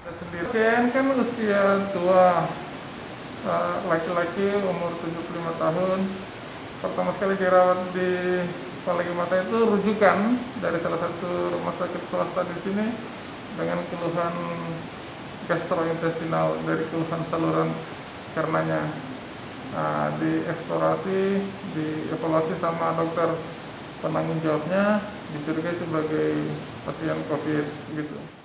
Pasien kan usia tua, laki-laki umur 75 tahun. Pertama sekali dirawat di Apalagi Mata itu rujukan dari salah satu rumah sakit swasta di sini dengan keluhan gastrointestinal, dari keluhan saluran cernanya. Dieksplorasi, dievaluasi sama dokter penanggung jawabnya, dicurigai sebagai pasien COVID gitu.